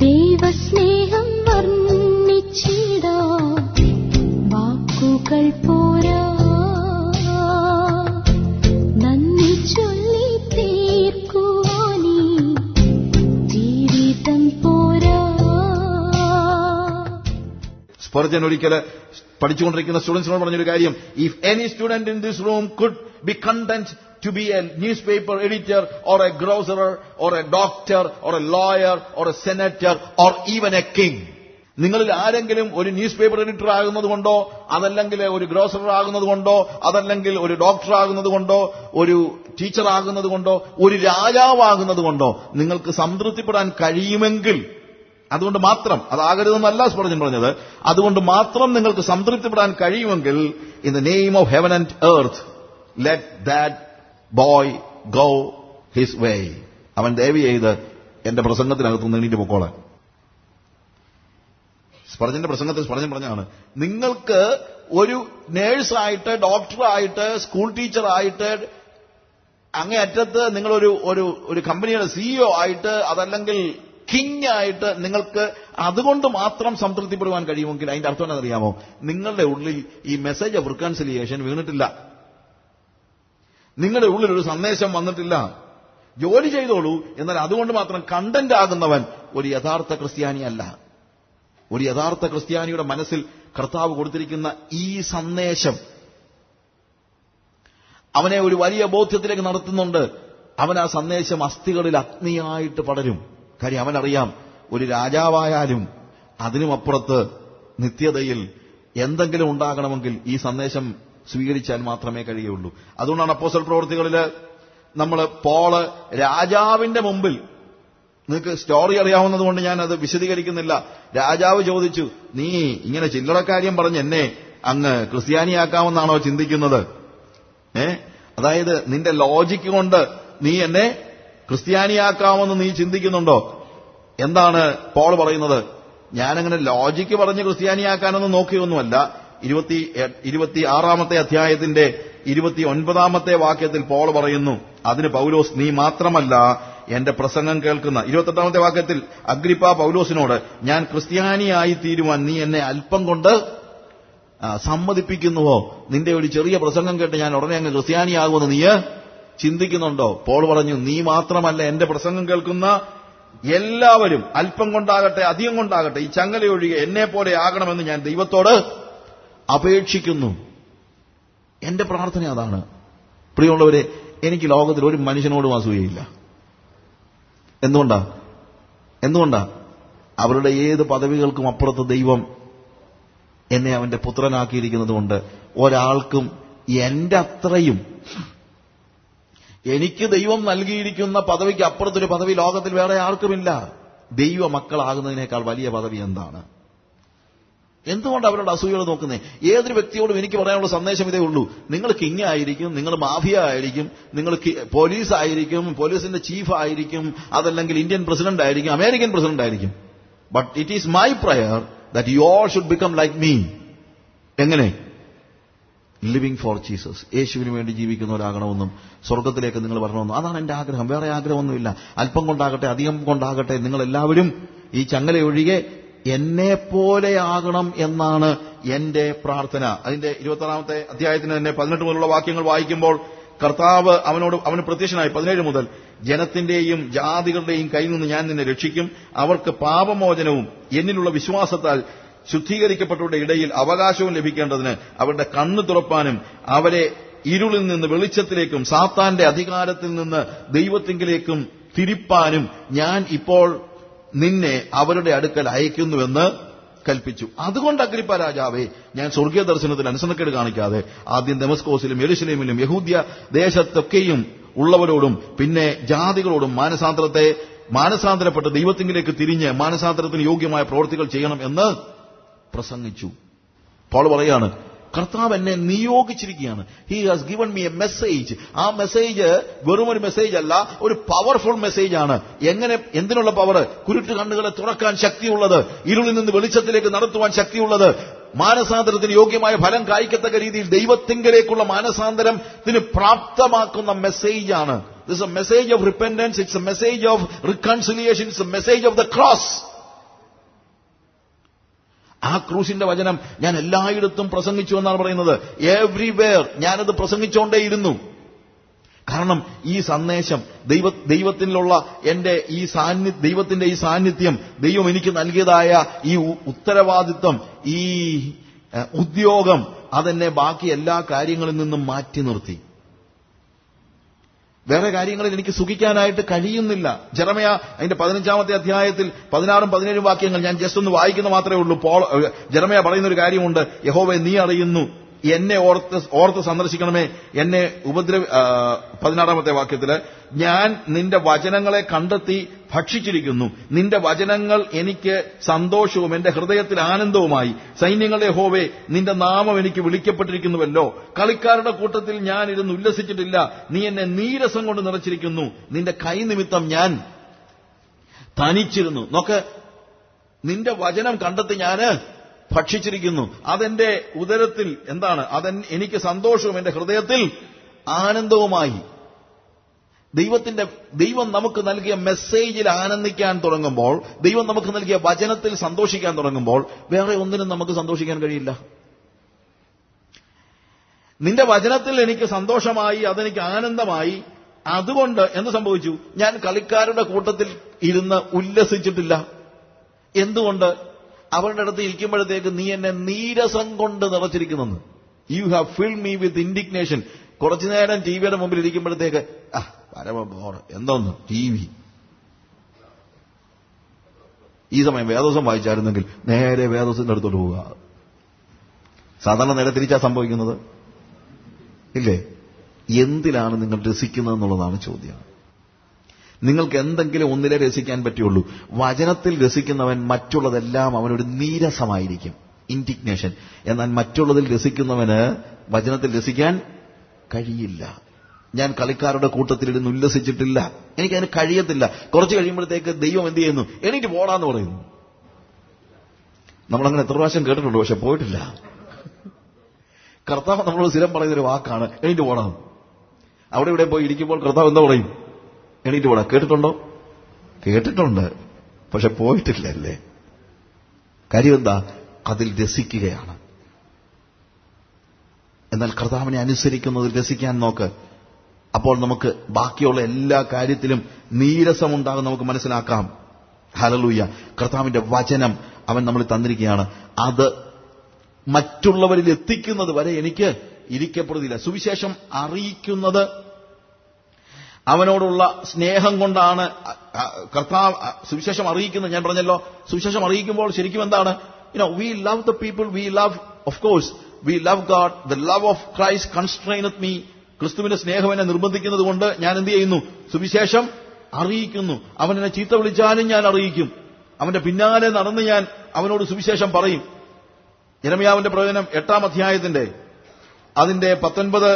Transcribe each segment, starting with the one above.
ദൈവസ്നേഹം വർണ്ണിച്ചിടാ വാക്കുകൾ പോരാ, നന്ദി ചൊല്ലി തീർക്കുവാനീ ജീവിതം പോരാ. സ്പർജൻ ഒരിക്കൽ പഠിച്ചുകൊണ്ടിരിക്കുന്ന സ്റ്റുഡൻസിനോട് പറഞ്ഞൊരു കാര്യം, if any student in this room could be content to be a newspaper editor or a grocer or a doctor or a lawyer or a senator or even a king, നിങ്ങളിൽ ആരെങ്കിലും ഒരു news paper editor ആകുന്നത് കൊണ്ടോ, അതല്ലെങ്കിൽ ഒരു grosser ആകുന്നത് കൊണ്ടോ, അതല്ലെങ്കിൽ ഒരു ഡോക്ടർ ആകുന്നത് കൊണ്ടോ, ഒരു ടീച്ചർ ആകുന്നത് കൊണ്ടോ, ഒരു രാജാവാകുന്നത് കൊണ്ടോ നിങ്ങൾക്ക് സംതൃപ്തിപ്പെടാൻ കഴിയുമെങ്കിൽ, അതുകൊണ്ട് മാത്രം, അതാകരുതെന്നല്ല സ്പർജൻ പറഞ്ഞത്, അതുകൊണ്ട് മാത്രം നിങ്ങൾക്ക് സംതൃപ്തിപ്പെടാൻ കഴിയുമെങ്കിൽ, in the name of heaven and earth let that boy go his വേ. അവൻ ദയവ് ചെയ്ത് എന്റെ പ്രസംഗത്തിനകത്തുനിന്ന് എണീറ്റ് പൊക്കോളാൻ. സ്പർജന്റെ പ്രസംഗത്തിൽ സ്പർജൻ പറഞ്ഞാണ്, നിങ്ങൾക്ക് ഒരു നേഴ്സായിട്ട്, ഡോക്ടറായിട്ട്, സ്കൂൾ ടീച്ചറായിട്ട്, അങ്ങേയറ്റത്ത് നിങ്ങളൊരു ഒരു കമ്പനിയുടെ സിഇഒ ആയിട്ട്, അതല്ലെങ്കിൽ കിങ് ആയിട്ട് നിങ്ങൾക്ക് അതുകൊണ്ട് മാത്രം സംതൃപ്തിപ്പെടുവാൻ കഴിയുമെങ്കിൽ അതിന്റെ അർത്ഥം എന്നറിയാമോ? നിങ്ങളുടെ ഉള്ളിൽ ഈ മെസ്സേജ് ഓഫ് റിക്കൺസിലിയേഷൻ വീണിട്ടില്ല, നിങ്ങളുടെ ഉള്ളിൽ ഒരു സന്ദേശം വന്നിട്ടില്ല. ജോലി ചെയ്തോളൂ, എന്നാൽ അതുകൊണ്ട് മാത്രം കണ്ടന്റ് ആകുന്നവൻ ഒരു യഥാർത്ഥ ക്രിസ്ത്യാനിയല്ല. ഒരു യഥാർത്ഥ ക്രിസ്ത്യാനിയുടെ മനസ്സിൽ കർത്താവ് കൊടുത്തിരിക്കുന്ന ഈ സന്ദേശം അവനെ ഒരു വലിയ ബോധ്യത്തിലേക്ക് നടത്തുന്നുണ്ട്. അവൻ ആ സന്ദേശം അസ്ഥികളിൽ അഗ്നിയായിട്ട് പടരും. കാര്യം അവനറിയാം, ഒരു രാജാവായാലും അതിനുമപ്പുറത്ത് നിത്യതയിൽ എന്തെങ്കിലും ഉണ്ടാകണമെങ്കിൽ ഈ സന്ദേശം സ്വീകരിച്ചാൽ മാത്രമേ കഴിയുള്ളൂ. അതുകൊണ്ടാണ് അപ്പോസ്തല പ്രവൃത്തികളിൽ നമ്മൾ പോള് രാജാവിന്റെ മുമ്പിൽ, നിങ്ങൾക്ക് സ്റ്റോറി അറിയാവുന്നതുകൊണ്ട് ഞാൻ അത് വിശദീകരിക്കുന്നില്ല, രാജാവ് ചോദിച്ചു, നീ ഇങ്ങനെ ചില്ലറക്കാര്യം പറഞ്ഞ് എന്നെ അങ്ങ് ക്രിസ്ത്യാനിയാക്കാമെന്നാണോ ചിന്തിക്കുന്നത്? അതായത് നിന്റെ ലോജിക്ക് കൊണ്ട് നീ എന്നെ ക്രിസ്ത്യാനിയാക്കാമെന്ന് നീ ചിന്തിക്കുന്നുണ്ടോ? എന്താണ് പോൾ പറയുന്നത്? ഞാനങ്ങനെ ലോജിക്ക് പറഞ്ഞ് ക്രിസ്ത്യാനിയാക്കാനൊന്നും നോക്കിയൊന്നുമല്ല. 26 അധ്യായത്തിന്റെ 29 വാക്യത്തിൽ പോൾ പറയുന്നു, അതിന് പൗലോസ്, നീ മാത്രമല്ല എന്റെ പ്രസംഗം കേൾക്കുന്ന. 28 വാക്യത്തിൽ അഗ്രിപ്പ പൗലോസിനോട്, ഞാൻ ക്രിസ്ത്യാനിയായി തീരുവാൻ നീ എന്നെ അല്പം കൊണ്ട് സമ്മതിപ്പിക്കുന്നുവോ? നിന്റെ ഒരു ചെറിയ പ്രസംഗം കേട്ട് ഞാൻ ഉടനെ അങ്ങ് ക്രിസ്ത്യാനിയാകുമെന്ന് നീ ചിന്തിക്കുന്നുണ്ടോ? പോൾ പറഞ്ഞു, നീ മാത്രമല്ല എന്റെ പ്രസംഗം കേൾക്കുന്ന എല്ലാവരും അല്പം കൊണ്ടാകട്ടെ അധികം കൊണ്ടാകട്ടെ ഈ ചങ്ങലയൊഴികെ എന്നെ പോലെ ആകണമെന്ന് ഞാൻ ദൈവത്തോട് അപേക്ഷിക്കുന്നു. എന്റെ പ്രാർത്ഥന അതാണ്. പ്രിയമുള്ളവരെ, എനിക്ക് ലോകത്തിൽ ഒരു മനുഷ്യനോടും അസൂയയില്ല. എന്തുകൊണ്ടാ? അവരുടെ ഏത് പദവികൾക്കും അപ്പുറത്ത് ദൈവം എന്നെ അവന്റെ പുത്രനാക്കിയിരിക്കുന്നത് കൊണ്ട് ഒരാൾക്കും എന്റെ അത്രയും, എനിക്ക് ദൈവം നൽകിയിരിക്കുന്ന പദവിക്ക് അപ്പുറത്തൊരു പദവി ലോകത്തിൽ വേറെ ആർക്കുമില്ല. ദൈവ മക്കളാകുന്നതിനേക്കാൾ വലിയ പദവി എന്താണ്? എന്തുകൊണ്ട് അവരുടെ അസൂയകൾ നോക്കുന്നേ? ഏതൊരു വ്യക്തിയോടും എനിക്ക് പറയാനുള്ള സന്ദേശം ഇതേ ഉള്ളൂ, നിങ്ങൾ കിങ് ആയിരിക്കും, നിങ്ങൾ മാഫിയ ആയിരിക്കും, നിങ്ങൾ പോലീസ് ആയിരിക്കും, പോലീസിന്റെ ചീഫ് ആയിരിക്കും, അതല്ലെങ്കിൽ ഇന്ത്യൻ പ്രസിഡന്റ് ആയിരിക്കും, അമേരിക്കൻ പ്രസിഡന്റ് ആയിരിക്കും, but it is my prayer that you all should become like me. എങ്ങനെ? Living for Jesus. യേശുവിന് വേണ്ടി ജീവിക്കുന്നവരാകണമെന്നും സ്വർഗത്തിലേക്ക് നിങ്ങൾ വരണമെന്നും അതാണ് എന്റെ ആഗ്രഹം. വേറെ ആഗ്രഹമൊന്നുമില്ല. അല്പം കൊണ്ടാകട്ടെ അധികം കൊണ്ടാകട്ടെ നിങ്ങളെല്ലാവരും ഈ ചങ്ങലയൊഴികെ എന്നെപ്പോലെയാകണം എന്നാണ് എന്റെ പ്രാർത്ഥന. അതിന്റെ 26 അധ്യായത്തിന് തന്നെ 18 മുതലുള്ള വാക്യങ്ങൾ വായിക്കുമ്പോൾ കർത്താവ് അവന് പ്രത്യക്ഷനായി 17 മുതൽ, ജനത്തിന്റെയും ജാതികളുടെയും കയ്യിൽ നിന്ന് ഞാൻ നിന്നെ രക്ഷിക്കും, അവർക്ക് പാപമോചനവും എന്നിലുള്ള വിശ്വാസത്താൽ ശുദ്ധീകരിക്കപ്പെട്ടവരുടെ ഇടയിൽ അവകാശവും ലഭിക്കേണ്ടതിന് അവരുടെ കണ്ണ് തുറപ്പാനും അവരെ ഇരുളിൽ നിന്ന് വെളിച്ചത്തിലേക്കും സാത്താന്റെ അധികാരത്തിൽ നിന്ന് ദൈവത്തിങ്കിലേക്കും തിരിപ്പാനും ഞാൻ ഇപ്പോൾ നിന്നെ അവരുടെ അടുക്കൽ അയക്കുന്നുവെന്ന് കൽപ്പിച്ചു. അതുകൊണ്ട് അഗ്രിപ്പ രാജാവേ, ഞാൻ സ്വർഗീയ ദർശനത്തിൽ അനുസരണക്കേട് കാണിക്കാതെ ആദ്യം ദമസ്കോസിലും യെരുശലേമിലും യഹൂദ്യ ദേശത്തൊക്കെയും ഉള്ളവരോടും പിന്നെ ജാതികളോടും മാനസാന്തരപ്പെട്ട് ദൈവത്തിങ്കിലേക്ക് തിരിഞ്ഞ് മാനസാന്തരത്തിന് യോഗ്യമായ പ്രവൃത്തികൾ ചെയ്യണം എന്ന് പ്രസംഗിച്ചു. പോൾ പറയാണ്, കർത്താവ് എന്നെ നിയോഗിച്ചിരിക്കുകയാണ്. He has given me a message. ആ മെസ്സേജ് വെറും ഒരു മെസ്സേജ് അല്ല, ഒരു പവർഫുൾ മെസ്സേജ് ആണ്. എന്തിനുള്ള പവർ? കുരുട്ട് കണ്ണുകളെ തുറക്കാൻ ശക്തിയുള്ളത്, ഇരുളിൽ നിന്ന് വെളിച്ചത്തിലേക്ക് നടത്തുവാൻ ശക്തിയുള്ളത്, മാനസാന്തരത്തിന് യോഗ്യമായ ഫലം കായ്ക്കത്തക്ക രീതിയിൽ ദൈവത്തിങ്കലേക്കുള്ള മാനസാന്തരത്തിന് പ്രാപ്തമാക്കുന്ന മെസ്സേജാണ്. This A message of repentance, it's A message of reconciliation, it's A message of the cross. ആ ക്രൂശിന്റെ വചനം ഞാൻ എല്ലായിടത്തും പ്രസംഗിച്ചു എന്നാണ് പറയുന്നത്. എവ്രിവെയർ ഞാനത് പ്രസംഗിച്ചുകൊണ്ടേയിരുന്നു. കാരണം ഈ സന്ദേശം, ദൈവത്തിലുള്ള ദൈവത്തിന്റെ ഈ സാന്നിധ്യം, ദൈവം എനിക്ക് നൽകിയതായ ഈ ഉത്തരവാദിത്വം, ഈ ഉദ്യോഗം, അതെന്നെ ബാക്കി എല്ലാ കാര്യങ്ങളിൽ നിന്നും മാറ്റി നിർത്തി. വേറെ കാര്യങ്ങളിൽ എനിക്ക് സുഖിക്കാനായിട്ട് കഴിയുന്നില്ല. ജെറമ്യാ അതിന്റെ 15-ാമത്തെ അധ്യായത്തിൽ 16-ഉം 17-ഉം വാക്യങ്ങൾ ഞാൻ ജസ്റ്റ് ഒന്ന് വായിക്കുന്ന മാത്രമേ ഉള്ളൂ. ജെറമ്യാ പറയുന്ന ഒരു കാര്യമുണ്ട്. യഹോവേ, നീ അറിയുന്നു, എന്നെ ഓർത്ത് സന്ദർശിക്കണമേ, എന്നെ 16-ാമത്തെ വാക്യത്തില്, ഞാൻ നിന്റെ വചനങ്ങളെ കണ്ടെത്തി ഭക്ഷിച്ചിരിക്കുന്നു. നിന്റെ വചനങ്ങൾ എനിക്ക് സന്തോഷവും എന്റെ ഹൃദയത്തിൽ ആനന്ദവുമായി. സൈന്യങ്ങളുടെ യഹോവേ, നിന്റെ നാമം എനിക്ക് വിളിക്കപ്പെട്ടിരിക്കുന്നുവല്ലോ. കളിക്കാരുടെ കൂട്ടത്തിൽ ഞാൻ ഇരുന്ന് ഉല്ലസിച്ചിട്ടില്ല. നീ എന്നെ നീരസം കൊണ്ട് നിറച്ചിരിക്കുന്നു. നിന്റെ കൈനിമിത്തം ഞാൻ തനിച്ചിരുന്നു. നോക്ക്, നിന്റെ വചനം കണ്ടെത്തി ഞാന് ഭക്ഷിച്ചിരിക്കുന്നു. അതെന്റെ ഉദരത്തിൽ എനിക്ക് സന്തോഷവും എന്റെ ഹൃദയത്തിൽ ആനന്ദവുമായി. ദൈവം നമുക്ക് നൽകിയ മെസ്സേജിൽ ആനന്ദിക്കാൻ തുടങ്ങുമ്പോൾ, ദൈവം നമുക്ക് നൽകിയ വചനത്തിൽ സന്തോഷിക്കാൻ തുടങ്ങുമ്പോൾ, വേറെ ഒന്നിനും നമുക്ക് സന്തോഷിക്കാൻ കഴിയില്ല. നിന്റെ വചനത്തിൽ എനിക്ക് സന്തോഷമായി, അതെനിക്ക് ആനന്ദമായി. അതുകൊണ്ട് എന്ത് സംഭവിച്ചു? ഞാൻ കളിക്കാരുടെ കൂട്ടത്തിൽ ഇരുന്ന് ഉല്ലസിച്ചിട്ടില്ല. എന്തുകൊണ്ട്? അവരുടെ അടുത്ത് ഇരിക്കുമ്പോഴത്തേക്ക് നീ എന്നെ നീരസം കൊണ്ട് നിറച്ചിരിക്കുന്നു. You have filled me with indignation. കുറച്ചു നേരം ടിവിയുടെ മുമ്പിൽ ഇരിക്കുമ്പോഴത്തേക്ക് പരമ ബോർ, എന്തോന്ന് ടി വി. ഈ സമയം വേദോസം വായിച്ചായിരുന്നെങ്കിൽ നേരെ വേദോസിന്റെ അടുത്തോട്ട് പോവുക. സാധാരണ നേരെ തിരിച്ചാ സംഭവിക്കുന്നത്, ഇല്ലേ? എന്തിലാണ് നിങ്ങൾ രസിക്കുന്നത് എന്നുള്ളതാണ് ചോദ്യം. നിങ്ങൾക്ക് എന്തെങ്കിലും ഒന്നിലെ രസിക്കാൻ പറ്റുള്ളൂ. വചനത്തിൽ രസിക്കുന്നവൻ മറ്റുള്ളതെല്ലാം അവനൊരു നീരസമായിരിക്കും, ഇൻഡിഗ്നേഷൻ. എന്നാൽ മറ്റുള്ളതിൽ രസിക്കുന്നവന് വചനത്തിൽ രസിക്കാൻ കഴിയില്ല. ഞാൻ കളിക്കാരുടെ കൂട്ടത്തിലിരുന്ന് ഉല്ലസിച്ചിട്ടില്ല, എനിക്കതിന് കഴിയത്തില്ല. കുറച്ച് കഴിയുമ്പോഴത്തേക്ക് ദൈവം എന്ത് ചെയ്യുന്നു? എണീറ്റ് പോടാന്ന് പറയുന്നു. നമ്മളങ്ങനെ എത്ര പ്രാവശ്യം കേട്ടിട്ടുണ്ട്, പക്ഷെ പോയിട്ടില്ല. കർത്താവ് നമ്മളോട് സ്ഥിരം പറയുന്നൊരു വാക്കാണ്, എണീറ്റ് പോടാം. അവിടെ ഇവിടെ പോയി ഇരിക്കുമ്പോൾ കർത്താവ് എന്താ പറയും? എണീറ്റ് പോടാ. കേട്ടിട്ടുണ്ടോ? കേട്ടിട്ടുണ്ട്, പക്ഷെ പോയിട്ടില്ല. അല്ലേ? കാര്യം എന്താ? അതിൽ രസിക്കുകയാണ്. എന്നാൽ കർത്താവിനെ അനുസരിക്കുന്നതിൽ രസിക്കാൻ നോക്ക്. അപ്പോൾ നമുക്ക് ബാക്കിയുള്ള എല്ലാ കാര്യത്തിലും നീരസമുണ്ടാകും, നമുക്ക് മനസ്സിലാക്കാം. ഹല്ലേലൂയ. കർത്താവിന്റെ വചനം അവൻ നമ്മൾ തന്നിരിക്കുകയാണ്. അത് മറ്റുള്ളവരിൽ എത്തിക്കുന്നത് വരെ എനിക്ക് ഇരിക്കപ്പെടുന്നില്ല. സുവിശേഷം അറിയിക്കുന്നത് അവനോടുള്ള സ്നേഹം കൊണ്ടാണ്. കർത്താവ് സുവിശേഷം അറിയിക്കുന്നത്, ഞാൻ പറഞ്ഞല്ലോ, സുവിശേഷം അറിയിക്കുമ്പോൾ ശരിക്കും എന്താണ്? we love the people, we love, of course, we love God. The love of Christ constraineth me. ക്രിസ്തുവിന്റെ സ്നേഹം എന്നെ നിർബന്ധിക്കുന്നത് കൊണ്ട് ഞാൻ എന്ത് ചെയ്യുന്നു? സുവിശേഷം അറിയിക്കുന്നു. അവൻ എന്നെ ചീത്ത വിളിച്ചാലും ഞാൻ അറിയിക്കും. അവന്റെ പിന്നാലെ നടന്ന് ഞാൻ അവനോട് സുവിശേഷം പറയും. യിരെമ്യാവിന്റെ പ്രവചനം 8-ാം അധ്യായത്തിന്റെ അതിന്റെ 19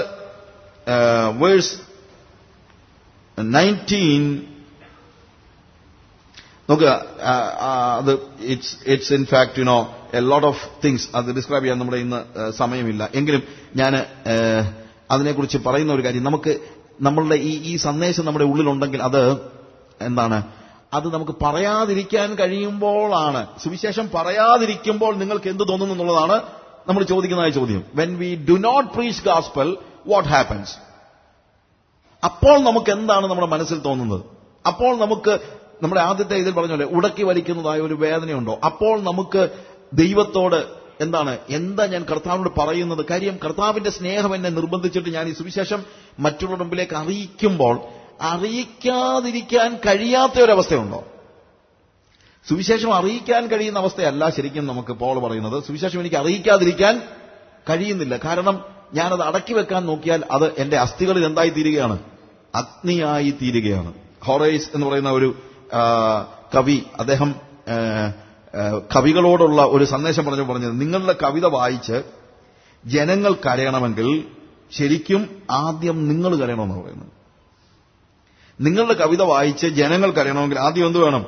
വേഴ്സ് 19 നോക്കുക. അത് it's in fact a lot of things. അത് ഡിസ്ക്രൈബ് ചെയ്യാൻ നമ്മുടെ ഇന്ന് സമയമില്ല. എങ്കിലും ഞാൻ അതിനെക്കുറിച്ച് പറയുന്ന ഒരു കാര്യം, നമുക്ക് നമ്മളുടെ ഈ സന്ദേശം നമ്മുടെ ഉള്ളിലുണ്ടെങ്കിൽ അത് എന്താണ്? അത് നമുക്ക് പറയാതിരിക്കാൻ കഴിയുമ്പോഴാണ്. സുവിശേഷം പറയാതിരിക്കുമ്പോൾ നിങ്ങൾക്ക് എന്ത് തോന്നുന്നു എന്നുള്ളതാണ് നമ്മൾ ചോദിക്കുന്നതായ ചോദ്യം. When we do not preach gospel, what happens? അപ്പോൾ നമുക്ക് എന്താണ് നമ്മുടെ മനസ്സിൽ തോന്നുന്നത്? അപ്പോൾ നമുക്ക് നമ്മുടെ ആദ്യത്തെ ഇതിൽ പറഞ്ഞ ഉടക്കി വലിക്കുന്നതായ ഒരു വേദനയുണ്ടോ? അപ്പോൾ നമുക്ക് ദൈവത്തോട് എന്താ ഞാൻ കർത്താവിനോട് പറയുന്നത്? കാര്യം കർത്താവിന്റെ സ്നേഹം എന്നെ നിർബന്ധിച്ചിട്ട് ഞാൻ ഈ സുവിശേഷം മറ്റുള്ളവരുടെ മുമ്പിലേക്ക് അറിയിക്കുമ്പോൾ അറിയിക്കാതിരിക്കാൻ കഴിയാത്ത ഒരവസ്ഥയുണ്ടോ? സുവിശേഷം അറിയിക്കാൻ കഴിയുന്ന അവസ്ഥയല്ല ശരിക്കും നമുക്ക് പോൾ പറയുന്നത്. സുവിശേഷം എനിക്ക് അറിയിക്കാതിരിക്കാൻ കഴിയുന്നില്ല. കാരണം ഞാനത് അടക്കി വെക്കാൻ നോക്കിയാൽ അത് എന്റെ അസ്ഥികളിൽ എന്തായി തീരുകയാണ്? അഗ്നിയായി തീരുകയാണ്. ഹൊറേസ് എന്ന് പറയുന്ന ഒരു കവി, അദ്ദേഹം കവികളോടുള്ള ഒരു സന്ദേശം പറഞ്ഞത്, നിങ്ങളുടെ കവിത വായിച്ച് ജനങ്ങൾ കരയണമെങ്കിൽ ശരിക്കും ആദ്യം നിങ്ങൾ കരയണമെന്ന് പറയുന്നത്. നിങ്ങളുടെ കവിത വായിച്ച് ജനങ്ങൾ കരയണമെങ്കിൽ ആദ്യം എന്ത് വേണം?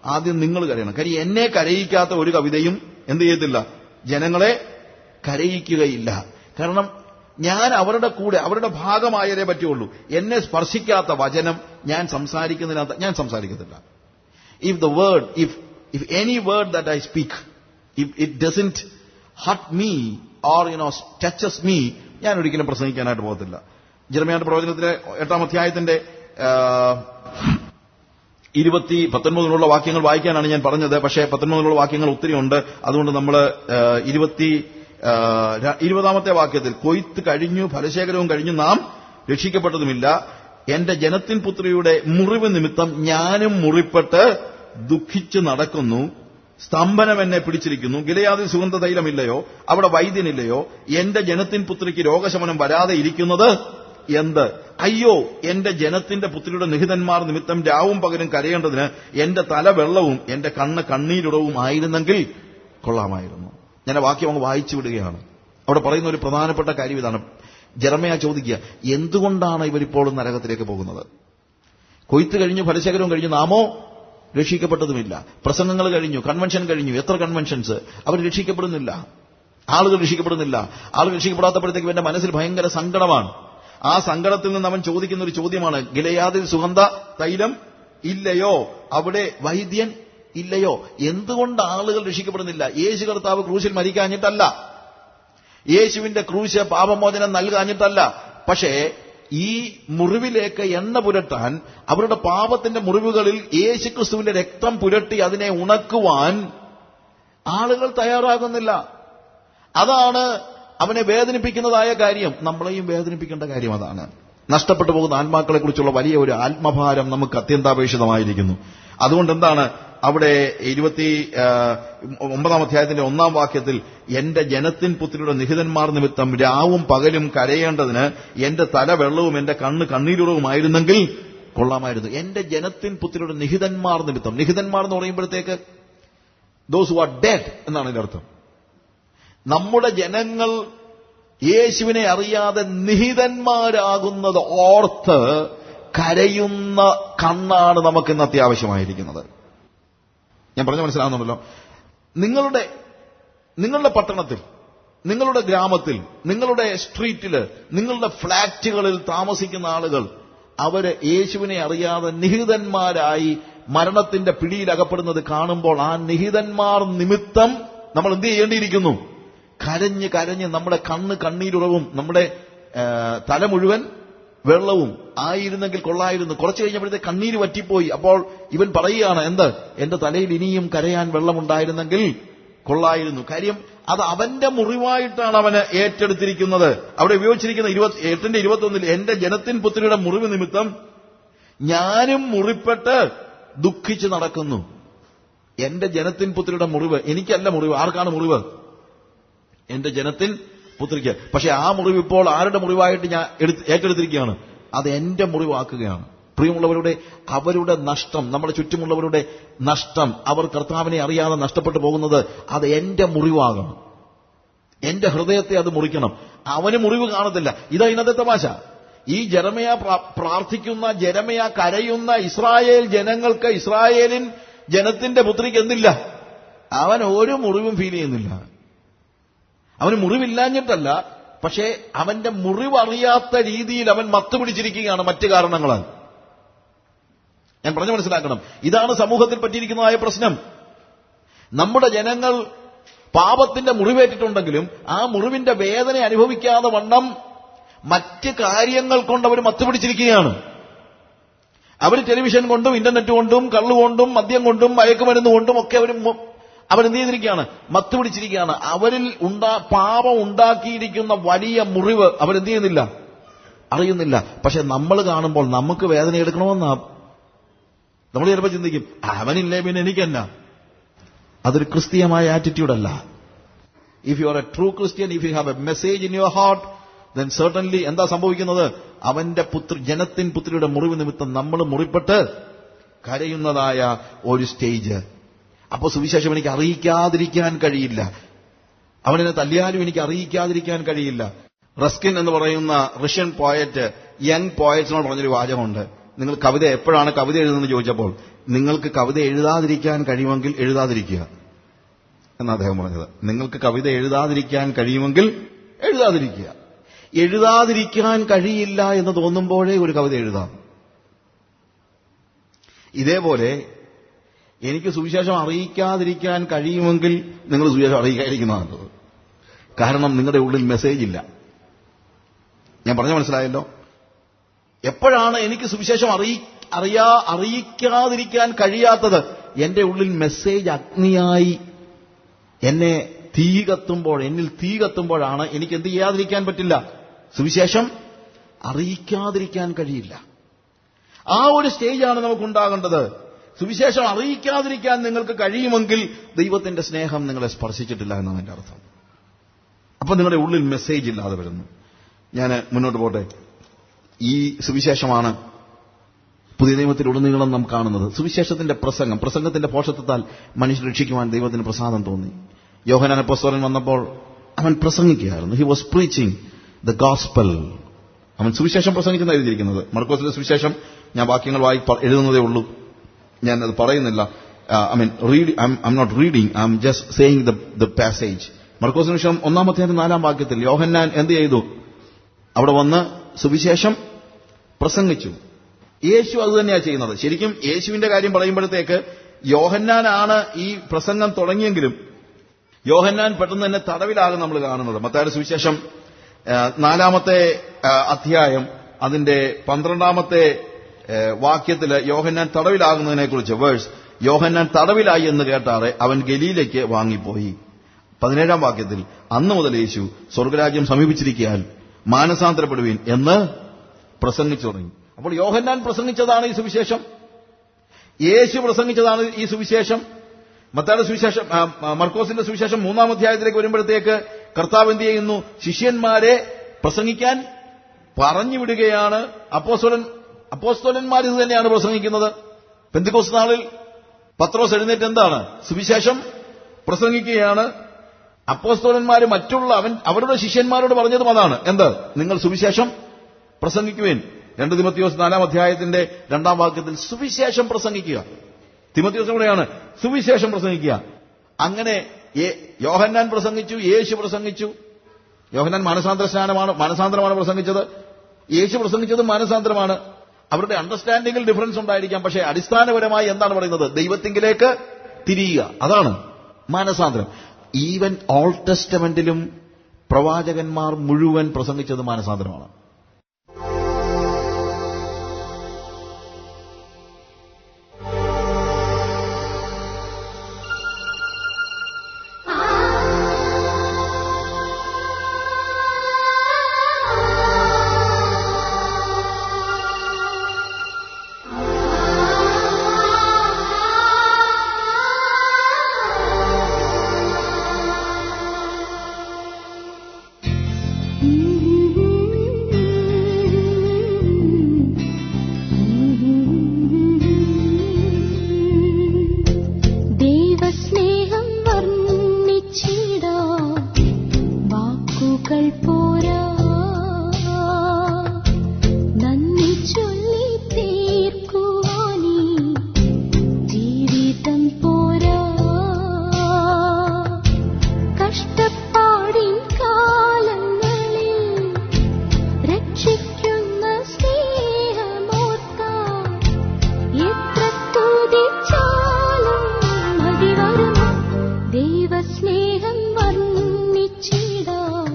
ആദ്യം നിങ്ങൾ കരയണം. കാര്യം എന്നെ കരയിക്കാത്ത ഒരു കവിതയും എന്ത് ചെയ്യത്തില്ല? ജനങ്ങളെ കരയിക്കുകയില്ല. കാരണം ഞാൻ അവരുടെ കൂടെ, അവരുടെ ഭാഗമായതേ പറ്റുള്ളൂ. എന്നെ സ്പർശിക്കാത്ത വചനം ഞാൻ സംസാരിക്കത്തില്ല. If any word that I speak, if it doesn't hurt me or touches me, ഞാൻ ഒരിക്കലും പ്രസംഗിക്കാനായിട്ട് പോകത്തില്ല. ജെറമ്യായുടെ പ്രവചനത്തിലെ 8-ാം അധ്യായത്തിന്റെ 19 വാക്യങ്ങൾ വായിക്കാനാണ് ഞാൻ പറഞ്ഞത്. പക്ഷേ 19 വാക്യങ്ങൾ ഒത്തിരി ഉണ്ട്. അതുകൊണ്ട് നമ്മൾ 20-ാമത്തെ വാക്യത്തിൽ, കൊയ്ത്ത് കഴിഞ്ഞു, ഫലശേഖരവും കഴിഞ്ഞു, നാം രക്ഷിക്കപ്പെട്ടതുമില്ല. എന്റെ ജനത്തിൻ പുത്രിയുടെ മുറിവ് നിമിത്തം ഞാനും മുറിപ്പെട്ട് ദുഃഖിച്ചു നടക്കുന്നു. സ്തംഭനം എന്നെ പിടിച്ചിരിക്കുന്നു. ഗിലെയാദിൽ സുഗന്ധ തൈലമില്ലയോ? അവിടെ വൈദ്യനില്ലയോ? എന്റെ ജനത്തിൻ പുത്രിക്ക് രോഗശമനം വരാതെ ഇരിക്കുന്നത് എന്ത്? അയ്യോ, എന്റെ ജനത്തിന്റെ പുത്രിയുടെ നിഹിതന്മാർ നിമിത്തം രാവും പകലും കരയേണ്ടതിന് എന്റെ തല വെള്ളവും എന്റെ കണ്ണ് കണ്ണീരുടവും ആയിരുന്നെങ്കിൽ കൊള്ളാമായിരുന്നു. ഞാൻ വാക്യം അങ്ങ് വായിച്ചു വിടുകയാണ്. അവിടെ പറയുന്ന ഒരു പ്രധാനപ്പെട്ട കാര്യം ഇതാണ്. ജെറമ്യാ ചോദിക്കുക, എന്തുകൊണ്ടാണ് ഇവരിപ്പോഴും നരകത്തിലേക്ക് പോകുന്നത്? കൊയ്ത്ത് കഴിഞ്ഞു, ഫലശേഖരവും കഴിഞ്ഞു, നാമോ രക്ഷിക്കപ്പെട്ടതുമില്ല. പ്രസംഗങ്ങൾ കഴിഞ്ഞു, കൺവെൻഷൻ കഴിഞ്ഞു, എത്ര കൺവെൻഷൻസ്, അവർ രക്ഷിക്കപ്പെടുന്നില്ല. ആളുകൾ രക്ഷിക്കപ്പെടുന്നില്ല. ആളുകൾ രക്ഷിക്കപ്പെടാത്തപ്പോഴത്തേക്ക് എന്റെ മനസ്സിൽ ഭയങ്കര സങ്കടമാണ്. ആ സങ്കടത്തിൽ നിന്ന് അവൻ ചോദിക്കുന്ന ഒരു ചോദ്യമാണ്, ഗിലെയാദിൽ സുഗന്ധ തൈലം ഇല്ലയോ? അവിടെ വൈദ്യൻ ഇല്ലയോ? എന്തുകൊണ്ട് ആളുകൾ രക്ഷിക്കപ്പെടുന്നില്ല? യേശു കർത്താവ് ക്രൂശിൽ മരിക്കാഞ്ഞിട്ടല്ല, യേശുവിന്റെ ക്രൂശ് പാപമോചനം നൽകാഞ്ഞിട്ടല്ല. പക്ഷേ ഈ മുറിവിലേക്ക് എണ്ണ പുരട്ടാൻ, അവരുടെ പാപത്തിന്റെ മുറിവുകളിൽ യേശുക്രിസ്തുവിന്റെ രക്തം പുരട്ടി അതിനെ ഉണക്കുവാൻ ആളുകൾ തയ്യാറാകുന്നില്ല. അതാണ് അവനെ വേദനിപ്പിക്കുന്നതായ കാര്യം. നമ്മളെയും വേദനിപ്പിക്കേണ്ട കാര്യം അതാണ്. നഷ്ടപ്പെട്ടു പോകുന്ന ആത്മാക്കളെ കുറിച്ചുള്ള വലിയ ഒരു ആത്മഭാരം നമുക്ക് അത്യന്താപേക്ഷിതമായിരിക്കുന്നു. അതുകൊണ്ട് എന്താണ് അവിടെ 29-ാം അധ്യായത്തിന്റെ 1-ാം വാക്യത്തിൽ, എന്റെ ജനത്തിൻ പുത്രിയുടെ നിഹിതന്മാർ നിമിത്തം രാവും പകലും കരയേണ്ടതിന് എന്റെ തല വെള്ളവും എന്റെ കണ്ണ് കണ്ണീരുറവുമായിരുന്നെങ്കിൽ കൊള്ളാമായിരുന്നു. എന്റെ ജനത്തിൻ പുത്രിയുടെ നിഹിതന്മാർ നിമിത്തം. നിഹിതന്മാർ എന്ന് പറയുമ്പോഴത്തേക്ക് ദോസ് ഹു ആർ ഡെഡ് എന്നാണ് ഇതിന്റെ അർത്ഥം. നമ്മുടെ ജനങ്ങൾ യേശുവിനെ അറിയാതെ നിഹിതന്മാരാകുന്നത് ഓർത്ത് കരയുന്ന കണ്ണാണ് നമുക്കിന്ന് അത്യാവശ്യമായിരിക്കുന്നത്. ഞാൻ പറഞ്ഞ മനസ്സിലാകുന്നുണ്ടല്ലോ. നിങ്ങളുടെ പട്ടണത്തിൽ, നിങ്ങളുടെ ഗ്രാമത്തിൽ, നിങ്ങളുടെ സ്ട്രീറ്റില്, നിങ്ങളുടെ ഫ്ളാറ്റുകളിൽ താമസിക്കുന്ന ആളുകൾ, അവര് യേശുവിനെ അറിയാതെ നിഹിതന്മാരായി മരണത്തിന്റെ പിടിയിലകപ്പെടുന്നത് കാണുമ്പോൾ ആ നിഹിതന്മാർ നിമിത്തം നമ്മൾ എന്ത് ചെയ്യേണ്ടിയിരിക്കുന്നു? കരഞ്ഞ് കരഞ്ഞ് നമ്മുടെ കണ്ണ് കണ്ണീരുറവും നമ്മുടെ തല മുഴുവൻ വെള്ളവും ആയിരുന്നെങ്കിൽ കൊള്ളായിരുന്നു. കുറച്ചു കഴിഞ്ഞപ്പോഴത്തെ കണ്ണീര് വറ്റിപ്പോയി. അപ്പോൾ ഇവൻ പറയുകയാണ്, എന്ത്? എന്റെ തലയിൽ ഇനിയും കരയാൻ വെള്ളമുണ്ടായിരുന്നെങ്കിൽ കൊള്ളായിരുന്നു. കാര്യം അത് അവന്റെ മുറിവായിട്ടാണ് അവന് ഏറ്റെടുത്തിരിക്കുന്നത്. അവിടെ ഉപയോഗിച്ചിരിക്കുന്ന 8-21 എന്റെ ജനത്തിൻ പുത്രിയുടെ മുറിവ് നിമിത്തം ഞാനും മുറിപ്പെട്ട് ദുഃഖിച്ച് നടക്കുന്നു. എന്റെ ജനത്തിൻ പുത്രിയുടെ മുറിവ്. എനിക്കല്ല മുറിവ്. ആർക്കാണ് മുറിവ്? എന്റെ ജനത്തിൻ പുത്രിക്ക്. പക്ഷെ ആ മുറിവ് ഇപ്പോൾ ആരുടെ മുറിവായിട്ട് ഞാൻ ഏറ്റെടുത്തിരിക്കുകയാണ്? അത് എന്റെ മുറിവാക്കുകയാണ്. പ്രിയമുള്ളവരുടെ, അവരുടെ നഷ്ടം, നമ്മുടെ ചുറ്റുമുള്ളവരുടെ നഷ്ടം, അവർ കർത്താവിനെ അറിയാതെ നഷ്ടപ്പെട്ടു പോകുന്നത്, അത് എന്റെ മുറിവാകണം. എന്റെ ഹൃദയത്തെ അത് മുറിക്കണം. അവന് മുറിവ് കാണത്തില്ല. ഇതാ ഇന്നത്തെ തമാശ. ഈ ജെറമ്യാ പ്രാർത്ഥിക്കുന്ന, ജെറമ്യാ കരയുന്ന ഇസ്രായേൽ ജനങ്ങൾക്ക്, ഇസ്രായേലിൻ ജനത്തിന്റെ പുത്രിക്ക് എന്തില്ല? അവൻ ഒരു മുറിവും ഫീൽ ചെയ്യുന്നില്ല. അവന് മുറിവില്ലാഞ്ഞിട്ടല്ല, പക്ഷേ അവന്റെ മുറിവറിയാത്ത രീതിയിൽ അവൻ മത്തുപിടിച്ചിരിക്കുകയാണ് മറ്റു കാരണങ്ങളാൽ. ഞാൻ പറഞ്ഞു മനസ്സിലാക്കണം. ഇതാണ് സമൂഹത്തിൽ പറ്റിയിരിക്കുന്നതായ പ്രശ്നം. നമ്മുടെ ജനങ്ങൾ പാപത്തിന്റെ മുറിവേറ്റിട്ടുണ്ടെങ്കിലും ആ മുറിവിന്റെ വേദന അനുഭവിക്കാതെ വണ്ണം മറ്റ് കാര്യങ്ങൾ കൊണ്ട് അവർ മത്തുപിടിച്ചിരിക്കുകയാണ്. അവർ ടെലിവിഷൻ കൊണ്ടും ഇന്റർനെറ്റ് കൊണ്ടും കള്ളുകൊണ്ടും മദ്യം കൊണ്ടും മയക്കുമരുന്ന് കൊണ്ടും ഒക്കെ അവരെന്ത് ചെയ്തിരിക്കുകയാണ്? മത്തുപിടിച്ചിരിക്കുകയാണ്. അവരിൽ പാപം ഉണ്ടാക്കിയിരിക്കുന്ന വലിയ മുറിവ് അവരെന്ത് ചെയ്യുന്നില്ല? അറിയുന്നില്ല. പക്ഷെ നമ്മൾ കാണുമ്പോൾ നമുക്ക് വേദന എടുക്കണമെന്നാ നമ്മൾ ചിലപ്പോൾ ചിന്തിക്കും, അവനില്ലേ പിന്നെ എനിക്കെന്നാ. അതൊരു ക്രിസ്തീയമായ ആറ്റിറ്റ്യൂഡല്ല. If you are a true Christian, if you have a message in your heart, then certainly എന്താ സംഭവിക്കുന്നത്? അവന്റെ ജനത്തിൻ പുത്രിയുടെ മുറിവ് നിമിത്തം നമ്മൾ മുറിപ്പെട്ട് കരയുന്നതായ ഒരു സ്റ്റേജ്. അപ്പോൾ സുവിശേഷം എനിക്ക് അറിയിക്കാതിരിക്കാൻ കഴിയില്ല. അവനെന്നെ തല്ലിയാലും എനിക്ക് അറിയിക്കാതിരിക്കാൻ കഴിയില്ല. റസ്കിൻ എന്ന് പറയുന്ന റഷ്യൻ പോയറ്റ്, യങ് പോയറ്റ്സിനോട് പറഞ്ഞൊരു വാചകമുണ്ട്. നിങ്ങൾ കവിത എപ്പോഴാണ് കവിത എഴുതുന്നത് ചോദിച്ചപ്പോൾ, നിങ്ങൾക്ക് കവിത എഴുതാതിരിക്കാൻ കഴിയുമെങ്കിൽ എഴുതാതിരിക്കുക. എന്നാണ് അദ്ദേഹം പറഞ്ഞത്. നിങ്ങൾക്ക് കവിത എഴുതാതിരിക്കാൻ കഴിയുമെങ്കിൽ എഴുതാതിരിക്കുക. എഴുതാതിരിക്കാൻ കഴിയില്ല എന്ന് തോന്നുമ്പോഴേ ഒരു കവിത എഴുതാം. ഇതേപോലെ എനിക്ക് സുവിശേഷം അറിയിക്കാതിരിക്കാൻ കഴിയുമെങ്കിൽ നിങ്ങൾ സുവിശേഷം അറിയിക്കാതിരിക്കുന്നതാണ് നല്ലത്. കാരണം നിങ്ങളുടെ ഉള്ളിൽ മെസ്സേജ് ഇല്ല. ഞാൻ പറഞ്ഞ മനസ്സിലായല്ലോ? എപ്പോഴാണ് എനിക്ക് സുവിശേഷം അറിയിക്കാതിരിക്കാൻ കഴിയാത്തത്? എന്റെ ഉള്ളിൽ മെസ്സേജ് അഗ്നിയായി എന്നെ എന്നിൽ തീ കത്തുമ്പോഴാണ് എനിക്ക് എന്ത് ചെയ്യാതിരിക്കാൻ പറ്റില്ല? സുവിശേഷം അറിയിക്കാതിരിക്കാൻ കഴിയില്ല. ആ ഒരു സ്റ്റേജാണ് നമുക്കുണ്ടാകേണ്ടത്. സുവിശേഷം അറിയിക്കാതിരിക്കാൻ നിങ്ങൾക്ക് കഴിയുമെങ്കിൽ ദൈവത്തിന്റെ സ്നേഹം നിങ്ങളെ സ്പർശിച്ചിട്ടില്ല എന്നാണ് എന്റെ അർത്ഥം. അപ്പൊ നിങ്ങളുടെ ഉള്ളിൽ മെസ്സേജ് ഇല്ലാതെ വരുന്നു. ഞാൻ മുന്നോട്ട് പോട്ടെ. ഈ സുവിശേഷമാണ് പുതിയ നിയമത്തിലുടനീളം നാം കാണുന്നത്. സുവിശേഷത്തിന്റെ പ്രസംഗത്തിന്റെ പോഷത്വത്താൽ മനുഷ്യർ രക്ഷിക്കുവാൻ ദൈവത്തിന് പ്രസാദം തോന്നി. യോഹന്നാൻ അപ്പോസ്തലൻ വന്നപ്പോൾ അവൻ പ്രസംഗിക്കുകയായിരുന്നു. He was preaching the gospel. അവൻ സുവിശേഷം പ്രസംഗിച്ചെന്ന് എഴുതിയിരിക്കുന്നത്. മർക്കോസിന്റെ സുവിശേഷം ഞാൻ വാക്യങ്ങൾ എഴുതുന്നതേ ഉള്ളൂ, ഞാൻ അത് പറയുന്നില്ല. I'm not reading, I'm just saying the passage. മർക്കോസിന്റെ വിഷയം 1-ാം അധ്യായം 4-ാം വാക്യത്തിൽ യോഹന്നാൻ എന്ത് ചെയ്തു? അവിടെ വന്ന് സുവിശേഷം പ്രസംഗിച്ചു. യേശു അത് തന്നെയാണ് ചെയ്യുന്നത്. ശരിക്കും യേശുവിന്റെ കാര്യം പറയുമ്പോഴത്തേക്ക് യോഹന്നാനാണ് ഈ പ്രസംഗം തുടങ്ങിയെങ്കിലും യോഹന്നാൻ പെട്ടെന്ന് തന്നെ തടവിലാകും നമ്മൾ കാണുന്നത്. മത്തായിയുടെ സുവിശേഷം 4-ാമത്തെ അധ്യായം അതിന്റെ 12-ാമത്തെ വാക്യത്തിൽ യോഹന്നാൻ തടവിലാകുന്നതിനെക്കുറിച്ച് വേഴ്സ്, യോഹന്നാൻ തടവിലായി എന്ന് കേട്ടാറെ അവൻ ഗലീലയ്ക്ക് വാങ്ങിപ്പോയി. 17-ാം വാക്യത്തിൽ അന്ന് മുതൽ യേശു സ്വർഗരാജ്യം സമീപിച്ചിരിക്കാൻ മാനസാന്തരപ്പെടുവീൻ എന്ന് പ്രസംഗിച്ചു തുടങ്ങി. അപ്പോൾ യോഹന്നാൻ പ്രസംഗിച്ചതാണ് ഈ സുവിശേഷം, യേശു പ്രസംഗിച്ചതാണ് ഈ സുവിശേഷം. മത്തായിയുടെ സുവിശേഷം, മർക്കോസിന്റെ സുവിശേഷം 3-ാം അധ്യായത്തിലേക്ക് വരുമ്പോഴത്തേക്ക് കർത്താവ് എന്ത് ചെയ്യുന്നു? ശിഷ്യന്മാരെ പ്രസംഗിക്കാൻ പറഞ്ഞു വിടുകയാണ്. അപ്പോസ്തലന്മാർ ഇത് തന്നെയാണ് പ്രസംഗിക്കുന്നത്. പെന്തക്കോസ്ത് നാളിൽ പത്രോസ് എഴുന്നേറ്റ് എന്താണ്? സുവിശേഷം പ്രസംഗിക്കുകയാണ്. അപ്പോസ്തലന്മാര് അവരുടെ ശിഷ്യന്മാരോട് പറഞ്ഞതും അതാണ്. എന്ത്? നിങ്ങൾ സുവിശേഷം പ്രസംഗിക്കുവേൻ. 2 തിമോത്തിയോസ് 4-ാം അധ്യായത്തിന്റെ 2-ാം വാക്യത്തിൽ സുവിശേഷം പ്രസംഗിക്കുക. തിമോത്തിയോസ് കൂടെയാണ് സുവിശേഷം പ്രസംഗിക്കുക. അങ്ങനെ യോഹന്നാൻ പ്രസംഗിച്ചു, യേശു പ്രസംഗിച്ചു. യോഹന്നാൻ മാനസാന്തരമാണ് പ്രസംഗിച്ചത്. യേശു പ്രസംഗിച്ചത് മാനസാന്തരമാണ്. അവരുടെ അണ്ടർസ്റ്റാൻഡിംഗിൽ ഡിഫറൻസ് ഉണ്ടായിരിക്കാം, പക്ഷേ അടിസ്ഥാനപരമായി എന്താണ് പറയുന്നത്? ദൈവത്തിങ്കിലേക്ക് തിരിയുക. അതാണ് മാനസാന്തരം. ഈവൻ ഓൾഡ് ടെസ്റ്റമെന്റിലും പ്രവാചകന്മാർ മുഴുവൻ പ്രസംഗിച്ചത് മാനസാന്തരമാണ്. ദൈവസ്നേഹം വർണ്ണിച്ചിടാം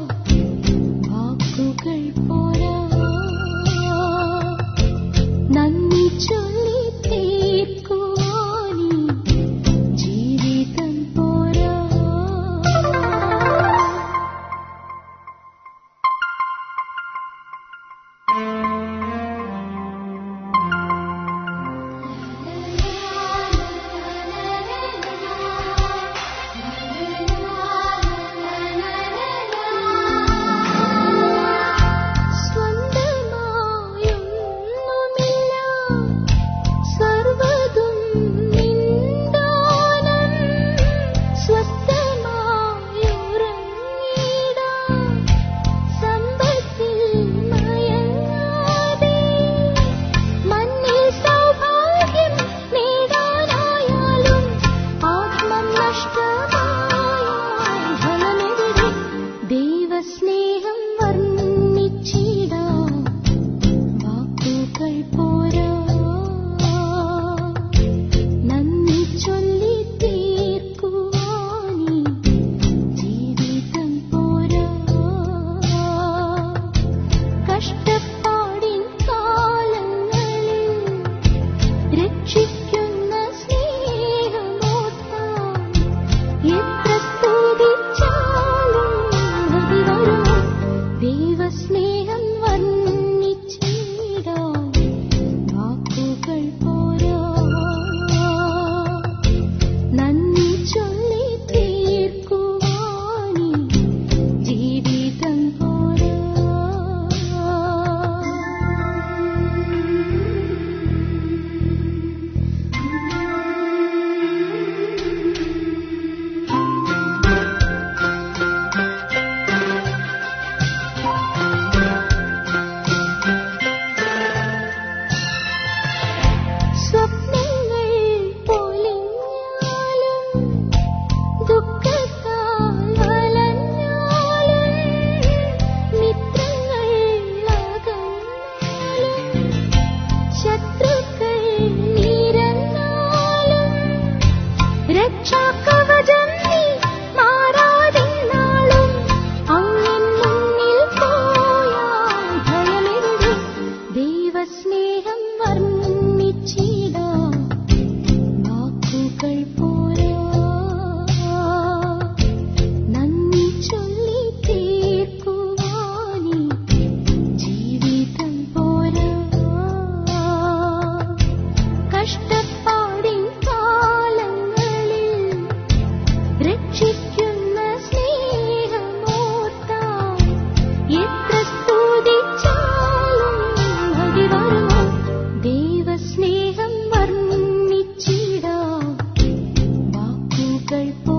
തിരകൾ